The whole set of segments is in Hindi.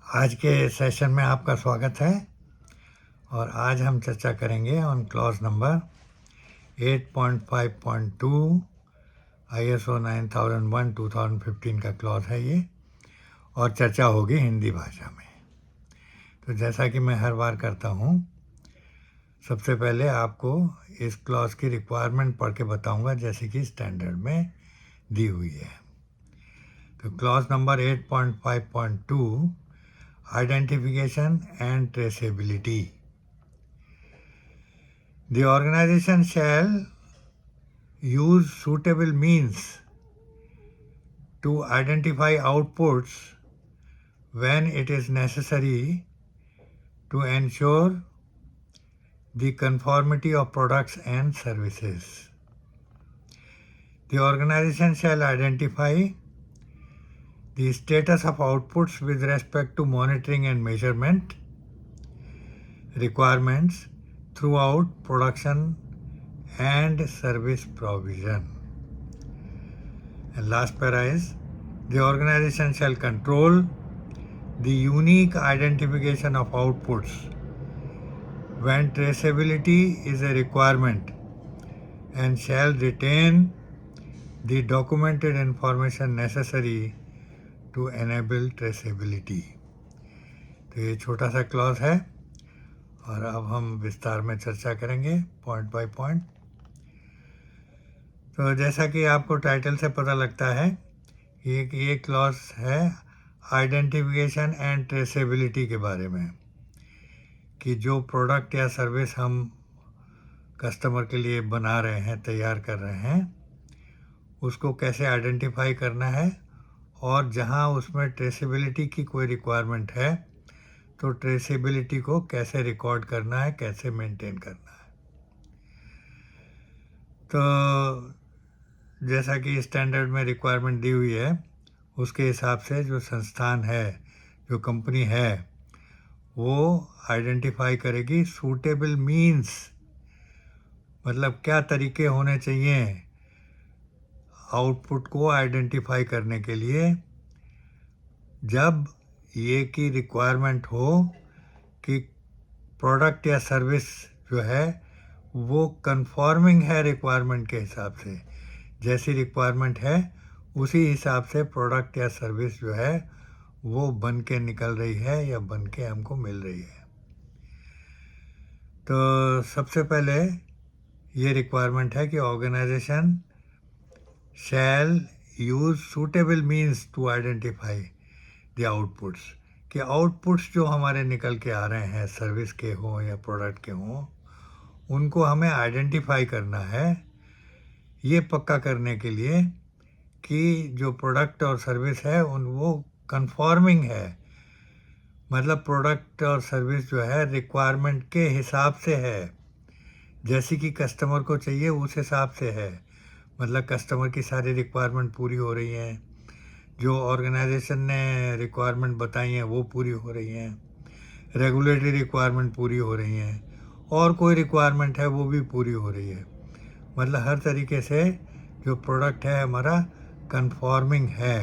आज के सेशन में आपका स्वागत है और आज हम चर्चा करेंगे ऑन क्लॉज नंबर 8.5.2 ISO 9001 2015 का क्लॉज है ये, और चर्चा होगी हिंदी भाषा में। तो जैसा कि मैं हर बार करता हूँ, सबसे पहले आपको इस क्लॉज की रिक्वायरमेंट पढ़ के बताऊँगा जैसे कि स्टैंडर्ड में दी हुई है। तो clause number 8.5.2 Identification and traceability. The organization shall use suitable means to identify outputs when it is necessary to ensure the conformity of products and services. The organization shall identify the status of outputs with respect to monitoring and measurement requirements throughout production and service provision. And last para is, the organization shall control the unique identification of outputs when traceability is a requirement and shall retain the documented information necessary to enable traceability. तो ये छोटा सा क्लॉज है और अब हम विस्तार में चर्चा करेंगे पॉइंट बाय पॉइंट। तो जैसा कि आपको टाइटल से पता लगता है, ये क्लॉज है आइडेंटिफिकेशन एंड ट्रेसेबिलिटी के बारे में, कि जो प्रोडक्ट या सर्विस हम कस्टमर के लिए बना रहे हैं, तैयार कर रहे हैं, उसको कैसे आइडेंटिफाई करना है, और जहां उसमें ट्रेसेबिलिटी की कोई रिक्वायरमेंट है तो ट्रेसेबिलिटी को कैसे रिकॉर्ड करना है, कैसे मेंटेन करना है। तो जैसा कि स्टैंडर्ड में रिक्वायरमेंट दी हुई है, उसके हिसाब से जो संस्थान है, जो कंपनी है, वो आइडेंटिफाई करेगी सूटेबल मीन्स, मतलब क्या तरीके होने चाहिए आउटपुट को आइडेंटिफाई करने के लिए, जब ये की रिक्वायरमेंट हो कि प्रोडक्ट या सर्विस जो है वो कंफॉर्मिंग है रिक्वायरमेंट के हिसाब से, जैसी रिक्वायरमेंट है उसी हिसाब से प्रोडक्ट या सर्विस जो है वो बन के निकल रही है या बन के हमको मिल रही है। तो सबसे पहले ये रिक्वायरमेंट है कि organisation shall use suitable means to identify the outputs, कि आउटपुट्स जो हमारे निकल के आ रहे हैं, सर्विस के हों या प्रोडक्ट के हों, उनको हमें आइडेंटिफाई करना है, ये पक्का करने के लिए कि जो प्रोडक्ट और सर्विस है वो कंफॉर्मिंग है, मतलब प्रोडक्ट और सर्विस जो है रिक्वायरमेंट के हिसाब से है, जैसी कि कस्टमर को चाहिए उस हिसाब से है, मतलब कस्टमर की सारी रिक्वायरमेंट पूरी हो रही हैं, जो ऑर्गेनाइजेशन ने रिक्वायरमेंट बताई हैं वो पूरी हो रही हैं, रेगुलेटरी रिक्वायरमेंट पूरी हो रही हैं, और कोई रिक्वायरमेंट है वो भी पूरी हो रही है, मतलब हर तरीके से जो प्रोडक्ट है हमारा कंफॉर्मिंग है।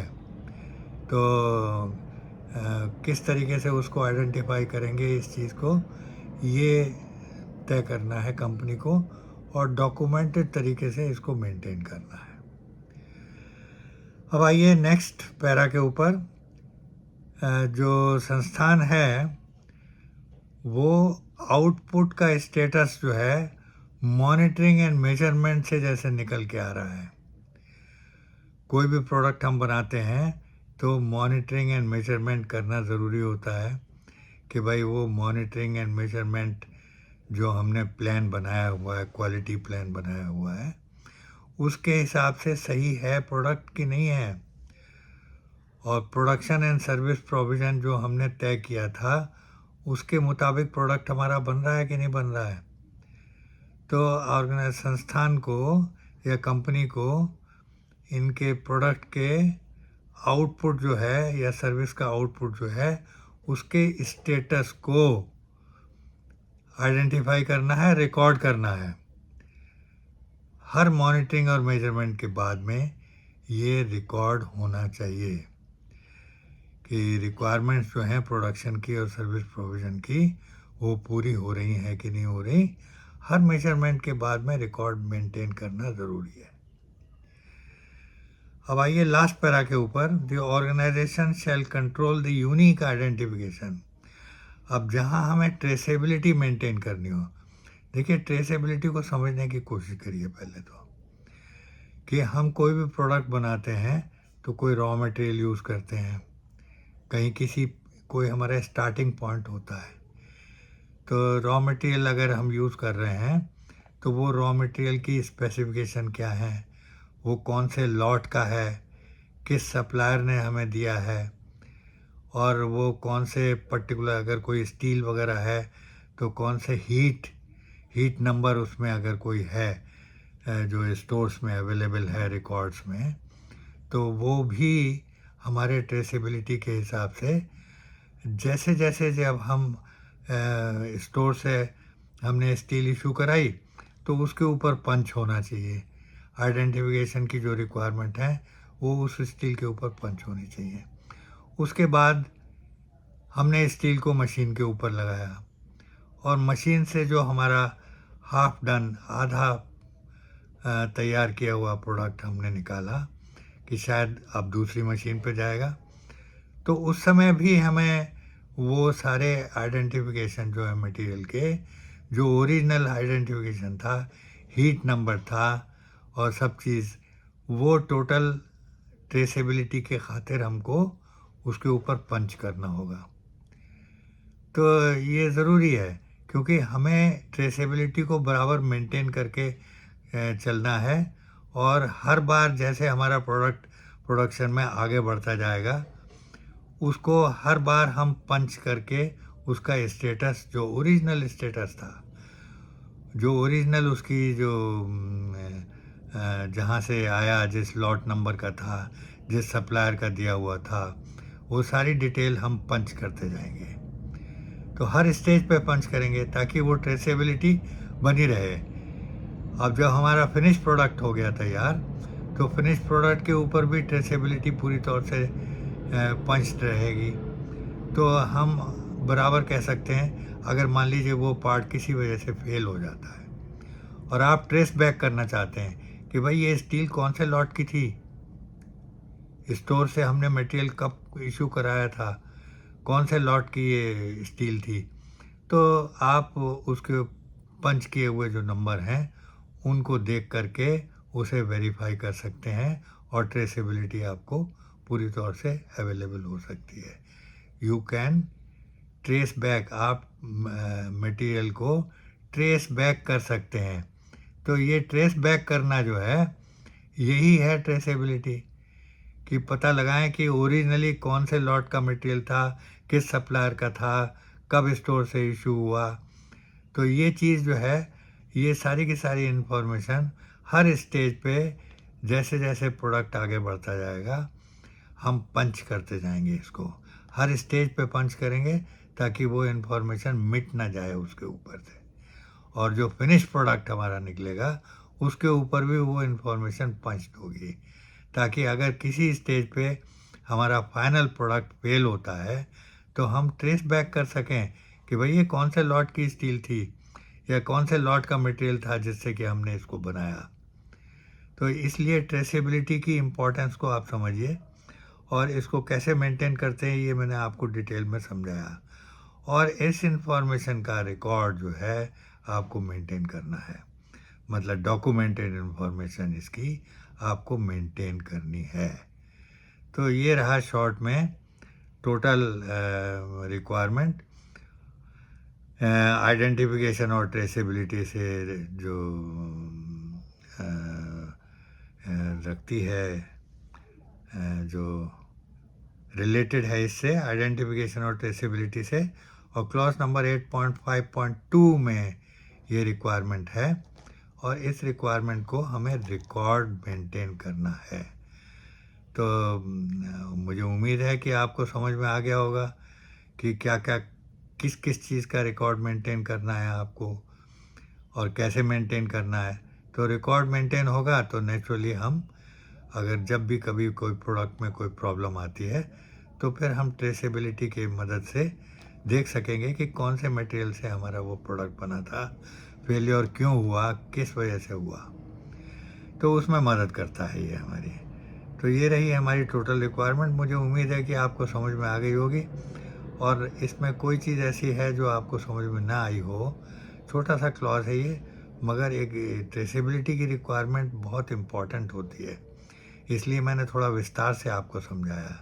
तो किस तरीके से उसको आइडेंटिफाई करेंगे, इस चीज़ को ये तय करना है कंपनी को, और डॉक्यूमेंटेड तरीके से इसको मेंटेन करना है। अब आइए नेक्स्ट पैरा के ऊपर। जो संस्थान है वो आउटपुट का स्टेटस जो है मॉनिटरिंग एंड मेजरमेंट से जैसे निकल के आ रहा है। कोई भी प्रोडक्ट हम बनाते हैं तो मॉनिटरिंग एंड मेजरमेंट करना ज़रूरी होता है, कि भाई वो मॉनिटरिंग एंड मेजरमेंट जो हमने प्लान बनाया हुआ है, क्वालिटी प्लान बनाया हुआ है, उसके हिसाब से सही है प्रोडक्ट कि नहीं है, और प्रोडक्शन एंड सर्विस प्रोविज़न जो हमने तय किया था उसके मुताबिक प्रोडक्ट हमारा बन रहा है कि नहीं बन रहा है। तो ऑर्गेनाइज संस्थान को या कंपनी को इनके प्रोडक्ट के आउटपुट जो है या सर्विस का आउटपुट जो है उसके स्टेटस को आइडेंटिफाई करना है, रिकॉर्ड करना है। हर मॉनिटरिंग और मेजरमेंट के बाद में ये रिकॉर्ड होना चाहिए, कि रिक्वायरमेंट्स जो हैं प्रोडक्शन की और सर्विस प्रोविज़न की वो पूरी हो रही हैं कि नहीं हो रही। हर मेजरमेंट के बाद में रिकॉर्ड मेंटेन करना ज़रूरी है। अब आइए लास्ट पैरा के ऊपर, the organisation shall control the unique identification. अब जहाँ हमें ट्रेसेबिलिटी मेंटेन करनी हो, देखिए ट्रेसेबिलिटी को समझने की कोशिश करिए पहले तो, कि हम कोई भी प्रोडक्ट बनाते हैं तो कोई रॉ मटेरियल यूज़ करते हैं, कहीं कोई हमारा स्टार्टिंग पॉइंट होता है। तो रॉ मटेरियल अगर हम यूज़ कर रहे हैं तो वो रॉ मटेरियल की स्पेसिफिकेशन क्या है, वो कौन से लॉट का है, किस सप्लायर ने हमें दिया है, और वो कौन से पर्टिकुलर, अगर कोई स्टील वगैरह है तो कौन से हीट नंबर उसमें अगर कोई है जो स्टोर्स में अवेलेबल है रिकॉर्ड्स में, तो वो भी हमारे ट्रेसेबिलिटी के हिसाब से जैसे जैसे जब हम स्टोर से हमने स्टील इशू कराई तो उसके ऊपर पंच होना चाहिए। आइडेंटिफिकेशन की जो रिक्वायरमेंट है वो उस स्टील के ऊपर पंच होनी चाहिए। उसके बाद हमने स्टील को मशीन के ऊपर लगाया और मशीन से जो हमारा हाफ डन, आधा तैयार किया हुआ प्रोडक्ट हमने निकाला कि शायद अब दूसरी मशीन पे जाएगा, तो उस समय भी हमें वो सारे आइडेंटिफिकेशन जो है मटेरियल के, जो ओरिजिनल आइडेंटिफिकेशन था, हीट नंबर था और सब चीज़, वो टोटल ट्रेसेबिलिटी के खातिर हमको उसके ऊपर पंच करना होगा। तो ये ज़रूरी है क्योंकि हमें ट्रेसेबिलिटी को बराबर मेंटेन करके चलना है, और हर बार जैसे हमारा प्रोडक्शन में आगे बढ़ता जाएगा उसको हर बार हम पंच करके उसका स्टेटस, जो ओरिजिनल स्टेटस था, जो ओरिजिनल उसकी जो जहाँ से आया, जिस लॉट नंबर का था, जिस सप्लायर का दिया हुआ था, वो सारी डिटेल हम पंच करते जाएंगे। तो हर स्टेज पे पंच करेंगे ताकि वो ट्रेसेबिलिटी बनी रहे। अब जब हमारा फिनिश प्रोडक्ट हो गया तैयार, तो फिनिश प्रोडक्ट के ऊपर भी ट्रेसेबिलिटी पूरी तौर से पंच रहेगी। तो हम बराबर कह सकते हैं, अगर मान लीजिए वो पार्ट किसी वजह से फेल हो जाता है और आप ट्रेस बैक करना चाहते हैं कि भाई ये स्टील कौन से लॉट की थी, स्टोर से हमने मटेरियल कब इशू कराया था, कौन से लॉट की ये स्टील थी, तो आप उसके पंच किए हुए जो नंबर हैं उनको देख करके उसे वेरीफाई कर सकते हैं और ट्रेसेबिलिटी आपको पूरी तौर से अवेलेबल हो सकती है। यू कैन ट्रेस बैक, आप मटेरियल को ट्रेस बैक कर सकते हैं। तो ये ट्रेस बैक करना जो है यही है ट्रेसेबिलिटी, कि पता लगाएं कि ओरिजिनली कौन से लॉट का मटेरियल था, किस सप्लायर का था, कब स्टोर से इशू हुआ। तो ये चीज़ जो है, ये सारी की सारी इन्फॉर्मेशन हर स्टेज पे जैसे जैसे प्रोडक्ट आगे बढ़ता जाएगा हम पंच करते जाएंगे, इसको हर स्टेज पे पंच करेंगे ताकि वो इन्फॉर्मेशन मिट ना जाए उसके ऊपर से, और जो फिनिश प्रोडक्ट हमारा निकलेगा उसके ऊपर भी वो इन्फॉर्मेशन पंच होगी, ताकि अगर किसी स्टेज पे हमारा फाइनल प्रोडक्ट फेल होता है तो हम ट्रेस बैक कर सकें कि भाई ये कौन से लॉट की स्टील थी या कौन से लॉट का मटेरियल था जिससे कि हमने इसको बनाया। तो इसलिए ट्रेसेबिलिटी की इम्पोर्टेंस को आप समझिए, और इसको कैसे मेंटेन करते हैं ये मैंने आपको डिटेल में समझाया, और इस इंफॉर्मेशन का रिकॉर्ड जो है आपको मेंटेन करना है, मतलब डॉक्यूमेंटेड इन्फॉर्मेशन इसकी आपको मेंटेन करनी है। तो ये रहा शॉर्ट में टोटल रिक्वायरमेंट आइडेंटिफिकेशन और ट्रेसेबिलिटी से जो रखती है, जो रिलेटेड है इससे, आइडेंटिफिकेशन और ट्रेसेबिलिटी से, और क्लॉज नंबर 8.5.2 में ये रिक्वायरमेंट है, और इस रिक्वायरमेंट को हमें रिकॉर्ड मेंटेन करना है। तो मुझे उम्मीद है कि आपको समझ में आ गया होगा कि क्या क्या किस किस चीज़ का रिकॉर्ड मेंटेन करना है आपको और कैसे मेंटेन करना है। तो रिकॉर्ड मेंटेन होगा तो नेचुरली हम अगर जब भी कभी कोई प्रोडक्ट में कोई प्रॉब्लम आती है तो तो फिर हम ट्रेसेबिलिटी की मदद से देख सकेंगे कि कौन से मटेरियल से हमारा वो प्रोडक्ट बना था, फेलियर क्यों हुआ, किस वजह से हुआ। तो उसमें मदद करता है ये हमारी। तो ये रही हमारी टोटल रिक्वायरमेंट। मुझे उम्मीद है कि आपको समझ में आ गई होगी, और इसमें कोई चीज़ ऐसी है जो आपको समझ में ना आई हो। छोटा सा क्लॉज है ये, मगर एक ट्रेसेबिलिटी की रिक्वायरमेंट बहुत इम्पॉर्टेंट होती है, इसलिए मैंने थोड़ा विस्तार से आपको समझाया।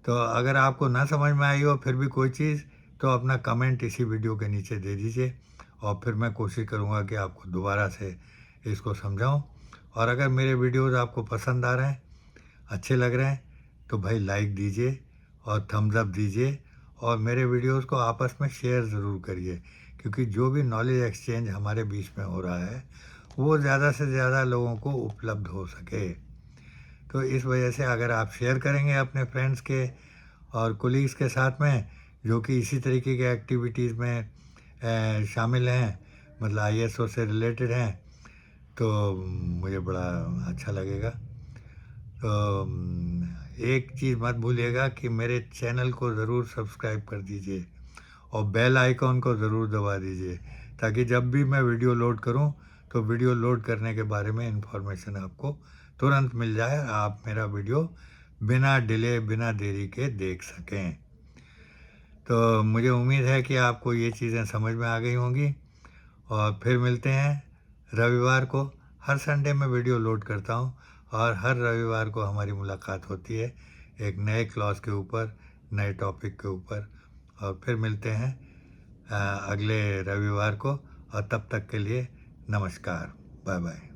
तो अगर आपको ना समझ में आई हो फिर भी कोई चीज़, तो अपना कमेंट इसी वीडियो के नीचे दे दीजिए, और फिर मैं कोशिश करूँगा कि आपको दोबारा से इसको समझाऊँ। और अगर मेरे वीडियोज़ आपको पसंद आ रहे हैं, अच्छे लग रहे हैं, तो भाई लाइक दीजिए और थम्स अप दीजिए, और मेरे वीडियोज़ को आपस में शेयर ज़रूर करिए, क्योंकि जो भी नॉलेज एक्सचेंज हमारे बीच में हो रहा है वो ज़्यादा से ज़्यादा लोगों को उपलब्ध हो सके। तो इस वजह से अगर आप शेयर करेंगे अपने फ्रेंड्स के और कोलीग्स के साथ में, जो कि इसी तरीके के एक्टिविटीज़ में शामिल हैं, मतलब ISO से रिलेटेड हैं, तो मुझे बड़ा अच्छा लगेगा। तो एक चीज़ मत भूलिएगा कि मेरे चैनल को ज़रूर सब्सक्राइब कर दीजिए, और बेल आइकॉन को ज़रूर दबा दीजिए, ताकि जब भी मैं वीडियो लोड करूं तो वीडियो लोड करने के बारे में इन्फॉर्मेशन आपको तुरंत मिल जाए, आप मेरा वीडियो बिना डिले बिना देरी के देख सकें। तो मुझे उम्मीद है कि आपको ये चीज़ें समझ में आ गई होंगी, और फिर मिलते हैं रविवार को। हर संडे में वीडियो लोड करता हूँ, और हर रविवार को हमारी मुलाकात होती है एक नए क्लॉज के ऊपर, नए टॉपिक के ऊपर। और फिर मिलते हैं अगले रविवार को, और तब तक के लिए नमस्कार, बाय बाय।